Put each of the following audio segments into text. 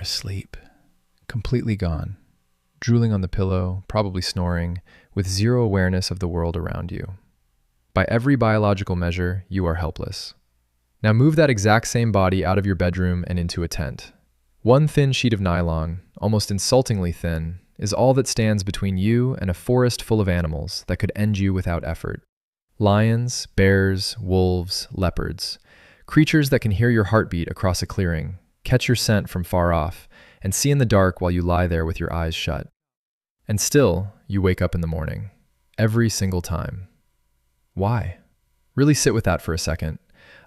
asleep, completely gone, drooling on the pillow, probably snoring, with zero awareness of the world around you. By every biological measure, you are helpless. Now move that exact same body out of your bedroom and into a tent. One thin sheet of nylon, almost insultingly thin, is all that stands between you and a forest full of animals that could end you without effort. Lions, bears, wolves, leopards. Creatures that can hear your heartbeat across a clearing, catch your scent from far off, and see in the dark while you lie there with your eyes shut. And still, you wake up in the morning. Every single time. Why? Really sit with that for a second.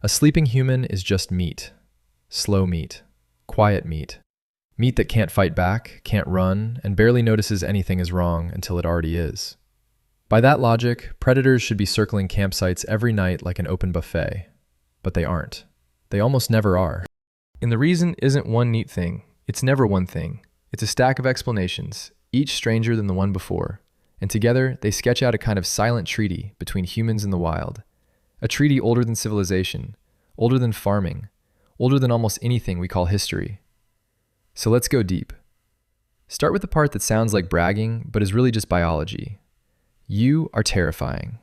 A sleeping human is just meat. Slow meat. Quiet meat. Meat that can't fight back, can't run, and barely notices anything is wrong until it already is. By that logic, predators should be circling campsites every night like an open buffet. But they aren't. They almost never are. And the reason isn't one neat thing. It's never one thing. It's a stack of explanations, each stranger than the one before. And together, they sketch out a kind of silent treaty between humans and the wild. A treaty older than civilization, older than farming, older than almost anything we call history. So let's go deep. Start with the part that sounds like bragging, but is really just biology. You are terrifying.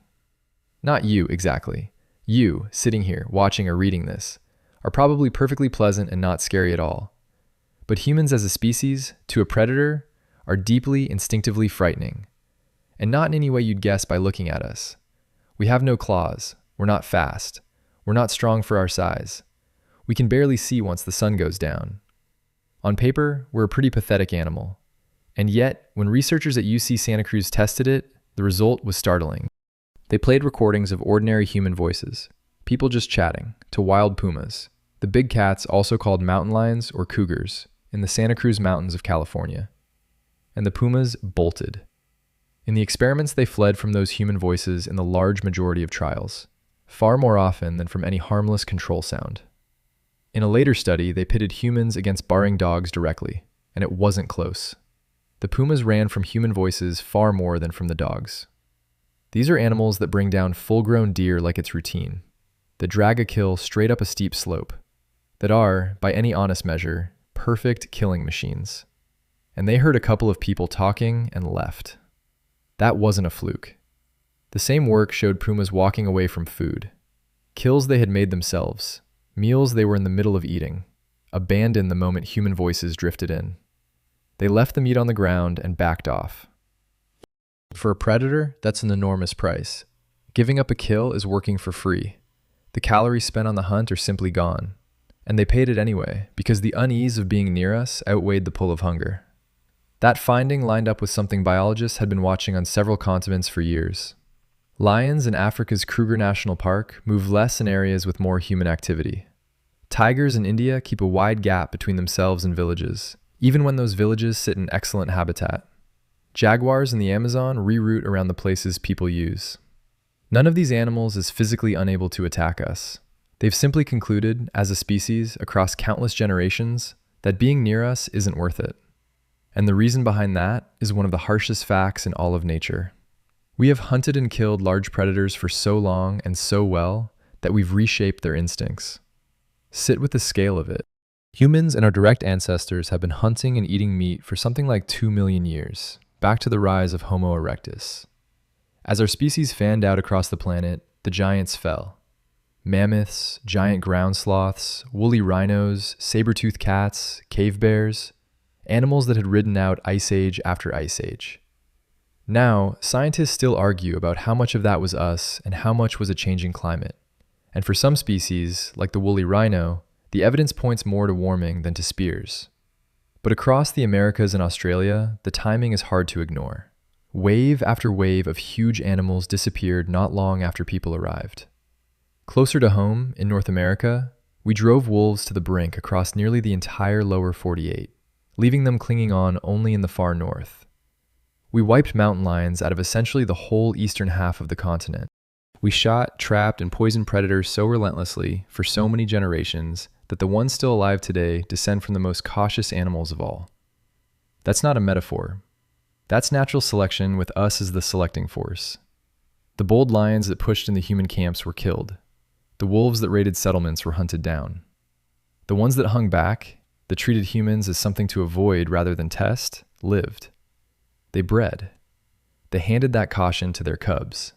Not you, exactly. You, sitting here, watching or reading this, are probably perfectly pleasant and not scary at all. But humans as a species, to a predator, are deeply, instinctively frightening. And not in any way you'd guess by looking at us. We have no claws. We're not fast. We're not strong for our size. We can barely see once the sun goes down. On paper, we're a pretty pathetic animal. And yet, when researchers at UC Santa Cruz tested it, the result was startling. They played recordings of ordinary human voices, people just chatting, to wild pumas, the big cats also called mountain lions or cougars, in the Santa Cruz Mountains of California. And the pumas bolted. In the experiments, they fled from those human voices in the large majority of trials, far more often than from any harmless control sound. In a later study, they pitted humans against barring dogs directly, and it wasn't close. The pumas ran from human voices far more than from the dogs. These are animals that bring down full-grown deer like it's routine, that drag a kill straight up a steep slope, that are, by any honest measure, perfect killing machines. And they heard a couple of people talking and left. That wasn't a fluke. The same work showed pumas walking away from food, kills they had made themselves, meals they were in the middle of eating, abandoned the moment human voices drifted in. They left the meat on the ground and backed off. For a predator, that's an enormous price. Giving up a kill is working for free. The calories spent on the hunt are simply gone. And they paid it anyway, because the unease of being near us outweighed the pull of hunger. That finding lined up with something biologists had been watching on several continents for years. Lions in Africa's Kruger National Park move less in areas with more human activity. Tigers in India keep a wide gap between themselves and villages, even when those villages sit in excellent habitat. Jaguars in the Amazon reroute around the places people use. None of these animals is physically unable to attack us. They've simply concluded, as a species, across countless generations, that being near us isn't worth it. And the reason behind that is one of the harshest facts in all of nature. We have hunted and killed large predators for so long and so well that we've reshaped their instincts. Sit with the scale of it. Humans and our direct ancestors have been hunting and eating meat for something like 2 million years, back to the rise of Homo erectus. As our species fanned out across the planet, the giants fell. Mammoths, giant ground sloths, woolly rhinos, saber-toothed cats, cave bears, animals that had ridden out ice age after ice age. Now, scientists still argue about how much of that was us and how much was a changing climate. And for some species, like the woolly rhino, the evidence points more to warming than to spears. But across the Americas and Australia, the timing is hard to ignore. Wave after wave of huge animals disappeared not long after people arrived. Closer to home, in North America, we drove wolves to the brink across nearly the entire lower 48, leaving them clinging on only in the far north. We wiped mountain lions out of essentially the whole eastern half of the continent. We shot, trapped, and poisoned predators so relentlessly for so many generations that the ones still alive today descend from the most cautious animals of all. That's not a metaphor. That's natural selection with us as the selecting force. The bold lions that pushed into human camps were killed. The wolves that raided settlements were hunted down. The ones that hung back, that treated humans as something to avoid rather than test, lived. They bred. They handed that caution to their cubs.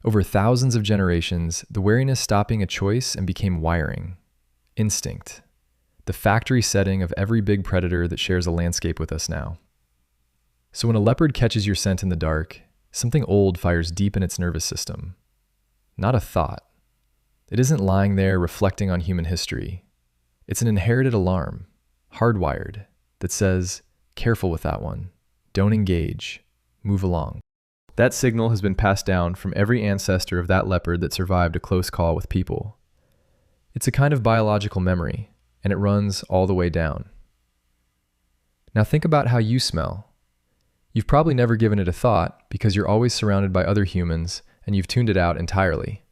Over thousands of generations, the wariness stopped being a choice and became wiring, instinct, the factory setting of every big predator that shares a landscape with us now. So when a leopard catches your scent in the dark, something old fires deep in its nervous system. Not a thought. It isn't lying there reflecting on human history. It's an inherited alarm, hardwired, that says, careful with that one. Don't engage. Move along. That signal has been passed down from every ancestor of that leopard that survived a close call with people. It's a kind of biological memory, and it runs all the way down. Now think about how you smell. You've probably never given it a thought because you're always surrounded by other humans and you've tuned it out entirely.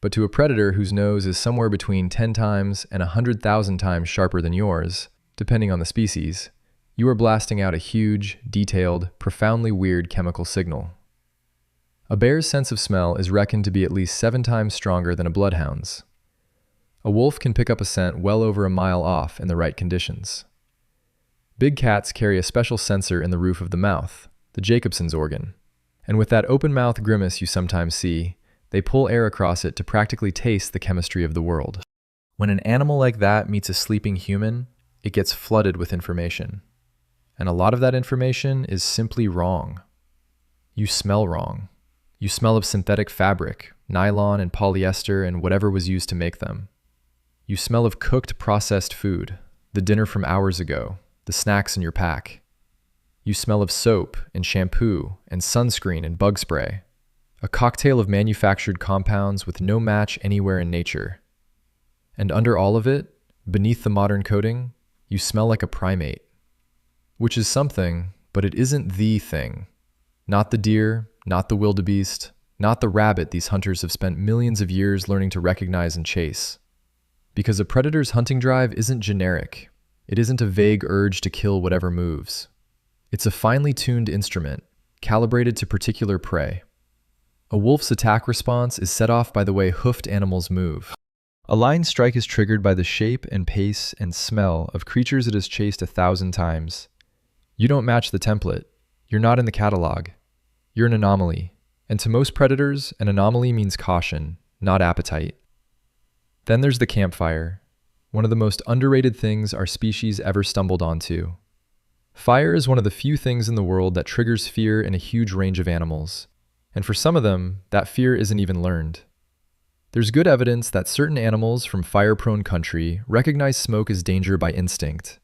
But to a predator whose nose is somewhere between 10 times and 100,000 times sharper than yours, depending on the species, you are blasting out a huge, detailed, profoundly weird chemical signal. A bear's sense of smell is reckoned to be at least 7 times stronger than a bloodhound's. A wolf can pick up a scent well over a mile off in the right conditions. Big cats carry a special sensor in the roof of the mouth, the Jacobson's organ, and with that open mouth grimace you sometimes see, they pull air across it to practically taste the chemistry of the world. When an animal like that meets a sleeping human, it gets flooded with information. And a lot of that information is simply wrong. You smell wrong. You smell of synthetic fabric, nylon and polyester and whatever was used to make them. You smell of cooked processed food, the dinner from hours ago, the snacks in your pack. You smell of soap and shampoo and sunscreen and bug spray, a cocktail of manufactured compounds with no match anywhere in nature. And under all of it, beneath the modern coating, you smell like a primate. Which is something, but it isn't the thing. Not the deer, not the wildebeest, not the rabbit these hunters have spent millions of years learning to recognize and chase. Because a predator's hunting drive isn't generic. It isn't a vague urge to kill whatever moves. It's a finely tuned instrument, calibrated to particular prey. A wolf's attack response is set off by the way hoofed animals move. A lion strike is triggered by the shape and pace and smell of creatures it has chased 1,000 times. You don't match the template. You're not in the catalog. You're an anomaly. And to most predators, an anomaly means caution, not appetite. Then there's the campfire, one of the most underrated things our species ever stumbled onto. Fire is one of the few things in the world that triggers fear in a huge range of animals. And for some of them, that fear isn't even learned. There's good evidence that certain animals from fire-prone country recognize smoke as danger by instinct.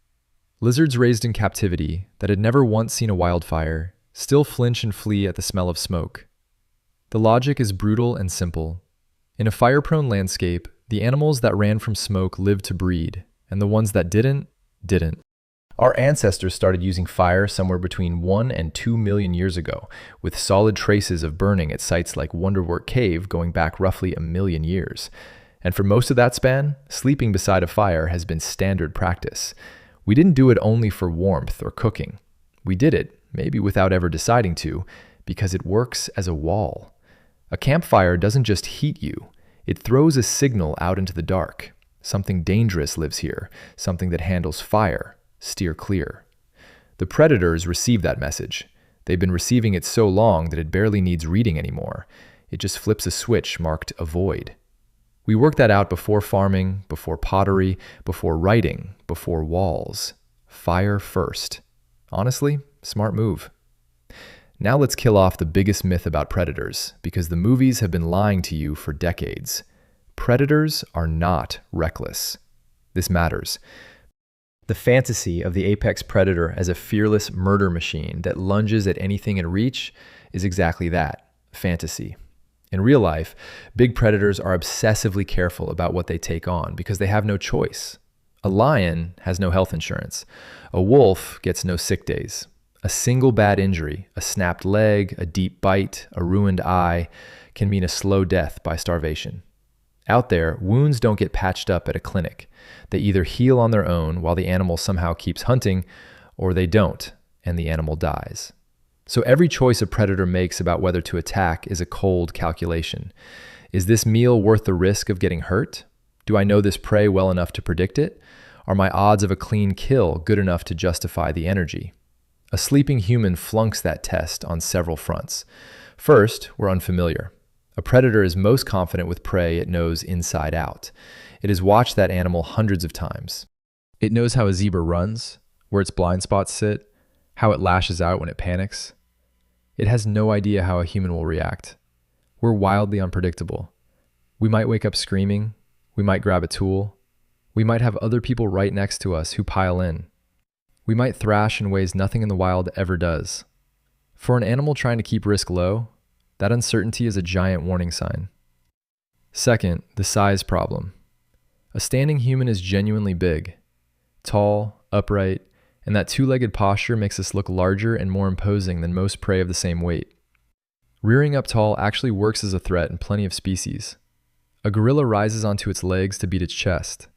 Lizards raised in captivity that had never once seen a wildfire still flinch and flee at the smell of smoke. The logic is brutal and simple. In a fire-prone landscape, the animals that ran from smoke lived to breed, and the ones that didn't. Our ancestors started using fire somewhere between 1 and 2 million years ago, with solid traces of burning at sites like Wonderwork Cave going back roughly 1 million years. And for most of that span, sleeping beside a fire has been standard practice. We didn't do it only for warmth or cooking. We did it, maybe without ever deciding to, because it works as a wall. A campfire doesn't just heat you, it throws a signal out into the dark. Something dangerous lives here, something that handles fire. Steer clear. The predators receive that message. They've been receiving it so long that it barely needs reading anymore. It just flips a switch marked avoid. We worked that out before farming, before pottery, before writing, before walls. Fire first. Honestly, smart move. Now let's kill off the biggest myth about predators, because the movies have been lying to you for decades. Predators are not reckless. This matters. The fantasy of the apex predator as a fearless murder machine that lunges at anything in reach is exactly that, fantasy. In real life, big predators are obsessively careful about what they take on because they have no choice. A lion has no health insurance. A wolf gets no sick days. A single bad injury, a snapped leg, a deep bite, a ruined eye, can mean a slow death by starvation. Out there, wounds don't get patched up at a clinic. They either heal on their own while the animal somehow keeps hunting, or they don't, and the animal dies. So every choice a predator makes about whether to attack is a cold calculation. Is this meal worth the risk of getting hurt? Do I know this prey well enough to predict it? Are my odds of a clean kill good enough to justify the energy? A sleeping human flunks that test on several fronts. First, we're unfamiliar. A predator is most confident with prey it knows inside out. It has watched that animal hundreds of times. It knows how a zebra runs, where its blind spots sit, how it lashes out when it panics. It has no idea how a human will react. We're wildly unpredictable. We might wake up screaming. We might grab a tool. We might have other people right next to us who pile in. We might thrash in ways nothing in the wild ever does. For an animal trying to keep risk low, that uncertainty is a giant warning sign. Second, the size problem. A standing human is genuinely big, tall, upright, and that two-legged posture makes us look larger and more imposing than most prey of the same weight. Rearing up tall actually works as a threat in plenty of species. A gorilla rises onto its legs to beat its chest,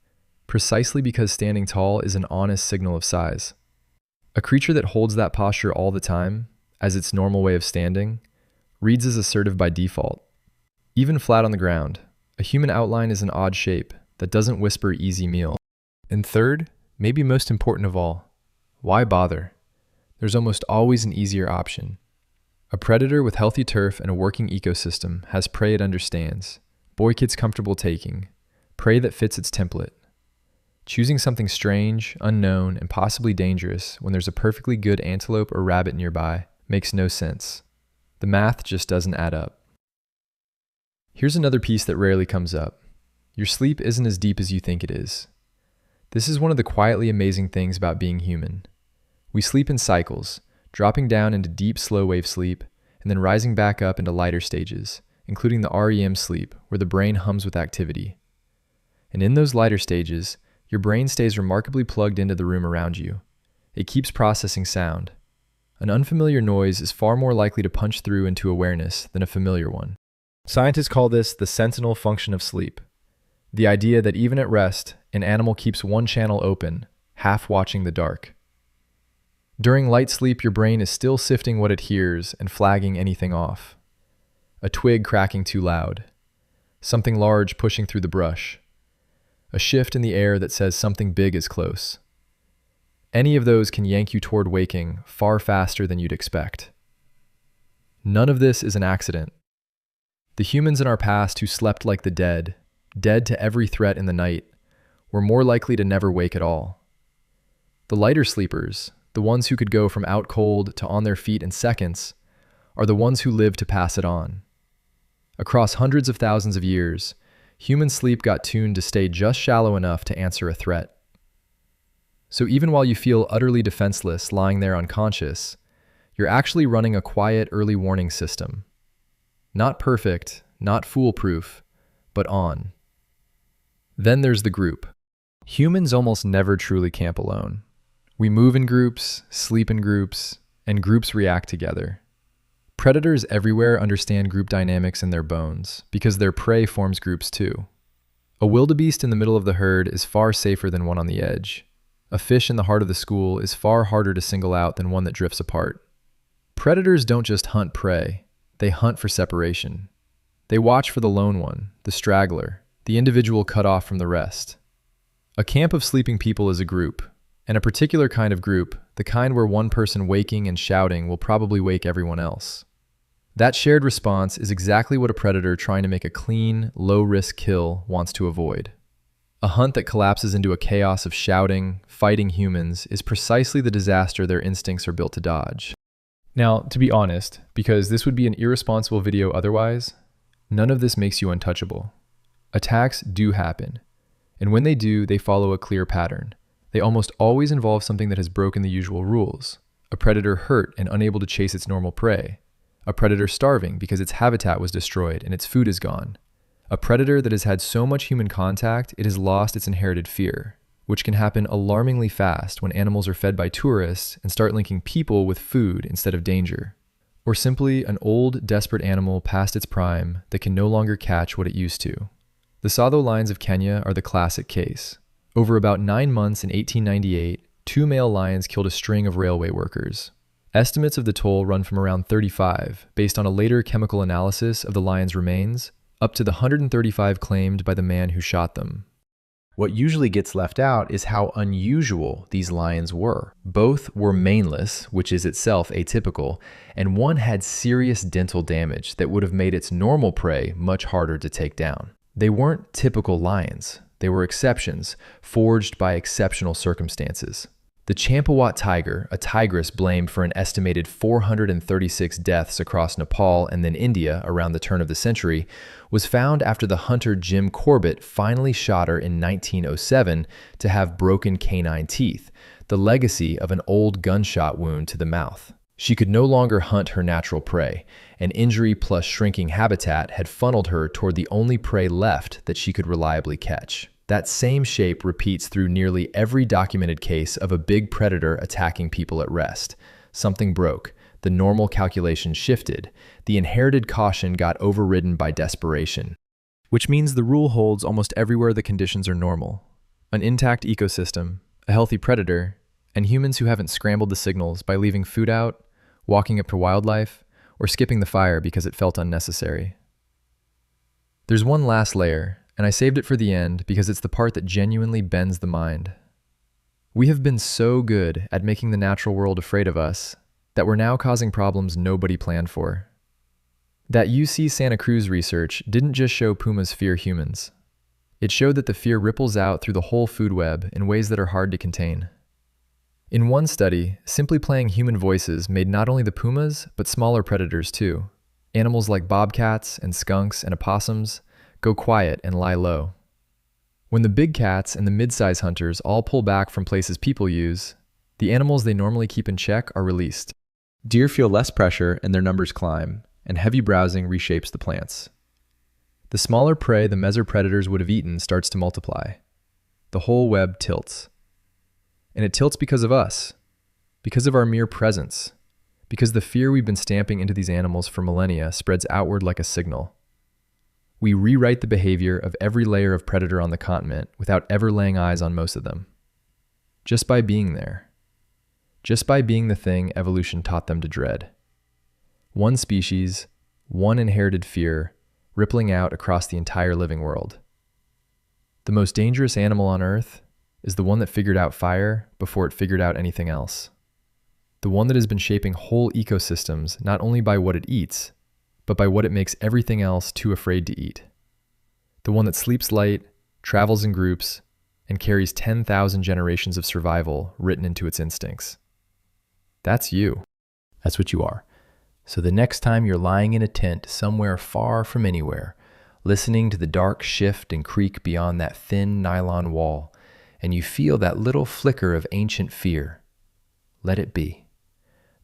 precisely because standing tall is an honest signal of size. A creature that holds that posture all the time, as its normal way of standing, reads as assertive by default. Even flat on the ground, a human outline is an odd shape that doesn't whisper easy meal. And third, maybe most important of all, why bother? There's almost always an easier option. A predator with healthy turf and a working ecosystem has prey it understands, boy it's comfortable taking, prey that fits its template. Choosing something strange, unknown, and possibly dangerous when there's a perfectly good antelope or rabbit nearby makes no sense. The math just doesn't add up. Here's another piece that rarely comes up. Your sleep isn't as deep as you think it is. This is one of the quietly amazing things about being human. We sleep in cycles, dropping down into deep slow wave sleep, and then rising back up into lighter stages, including the REM sleep, where the brain hums with activity. And in those lighter stages, your brain stays remarkably plugged into the room around you. It keeps processing sound. An unfamiliar noise is far more likely to punch through into awareness than a familiar one. Scientists call this the sentinel function of sleep. The idea that even at rest, an animal keeps one channel open, half watching the dark. During light sleep, your brain is still sifting what it hears and flagging anything off. A twig cracking too loud. Something large pushing through the brush. A shift in the air that says something big is close. Any of those can yank you toward waking far faster than you'd expect. None of this is an accident. The humans in our past who slept like the dead, dead to every threat in the night, were more likely to never wake at all. The lighter sleepers, the ones who could go from out cold to on their feet in seconds, are the ones who lived to pass it on. Across hundreds of thousands of years, human sleep got tuned to stay just shallow enough to answer a threat. So even while you feel utterly defenseless lying there unconscious, you're actually running a quiet early warning system. Not perfect, not foolproof, but on. Then there's the group. Humans almost never truly camp alone. We move in groups, sleep in groups, and groups react together. Predators everywhere understand group dynamics in their bones because their prey forms groups too. A wildebeest in the middle of the herd is far safer than one on the edge. A fish in the heart of the school is far harder to single out than one that drifts apart. Predators don't just hunt prey, they hunt for separation. They watch for the lone one, the straggler, the individual cut off from the rest. A camp of sleeping people is a group, and a particular kind of group, the kind where one person waking and shouting will probably wake everyone else. That shared response is exactly what a predator trying to make a clean, low-risk kill wants to avoid. A hunt that collapses into a chaos of shouting, fighting humans is precisely the disaster their instincts are built to dodge. Now, to be honest, because this would be an irresponsible video otherwise, none of this makes you untouchable. Attacks do happen, and when they do, they follow a clear pattern. They almost always involve something that has broken the usual rules. A predator hurt and unable to chase its normal prey. A predator starving because its habitat was destroyed and its food is gone. A predator that has had so much human contact it has lost its inherited fear, which can happen alarmingly fast when animals are fed by tourists and start linking people with food instead of danger. Or simply an old, desperate animal past its prime that can no longer catch what it used to. The Tsavo lions of Kenya are the classic case. Over about 9 months in 1898, 2 male lions killed a string of railway workers. Estimates of the toll run from around 35, based on a later chemical analysis of the lions' remains, up to the 135 claimed by the man who shot them. What usually gets left out is how unusual these lions were. Both were maneless, which is itself atypical, and one had serious dental damage that would have made its normal prey much harder to take down. They weren't typical lions. They were exceptions, forged by exceptional circumstances. The Champawat tiger, a tigress blamed for an estimated 436 deaths across Nepal and then India around the turn of the century, was found after the hunter Jim Corbett finally shot her in 1907 to have broken canine teeth, the legacy of an old gunshot wound to the mouth. She could no longer hunt her natural prey, and injury plus shrinking habitat had funneled her toward the only prey left that she could reliably catch. That same shape repeats through nearly every documented case of a big predator attacking people at rest. Something broke, the normal calculation shifted, the inherited caution got overridden by desperation. Which means the rule holds almost everywhere the conditions are normal. An intact ecosystem, a healthy predator, and humans who haven't scrambled the signals by leaving food out, walking up to wildlife, or skipping the fire because it felt unnecessary. There's one last layer, and I saved it for the end because it's the part that genuinely bends the mind. We have been so good at making the natural world afraid of us that we're now causing problems nobody planned for. That UC Santa Cruz research didn't just show pumas fear humans. It showed that the fear ripples out through the whole food web in ways that are hard to contain. In one study, simply playing human voices made not only the pumas, but smaller predators too. Animals like bobcats and skunks and opossums go quiet and lie low. When the big cats and the mid-size hunters all pull back from places people use, the animals they normally keep in check are released. Deer feel less pressure and their numbers climb, and heavy browsing reshapes the plants. The smaller prey the mesopredators would have eaten starts to multiply. The whole web tilts. And it tilts because of us, because of our mere presence, because the fear we've been stamping into these animals for millennia spreads outward like a signal. We rewrite the behavior of every layer of predator on the continent without ever laying eyes on most of them. Just by being there. Just by being the thing evolution taught them to dread. One species, one inherited fear, rippling out across the entire living world. The most dangerous animal on Earth is the one that figured out fire before it figured out anything else. The one that has been shaping whole ecosystems not only by what it eats, but by what it makes everything else too afraid to eat. The one that sleeps light, travels in groups, and carries 10,000 generations of survival written into its instincts. That's you. That's what you are. So the next time you're lying in a tent somewhere far from anywhere, listening to the dark shift and creak beyond that thin nylon wall, and you feel that little flicker of ancient fear, let it be.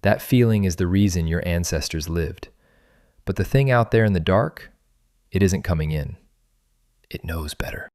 That feeling is the reason your ancestors lived. But the thing out there in the dark, it isn't coming in. It knows better.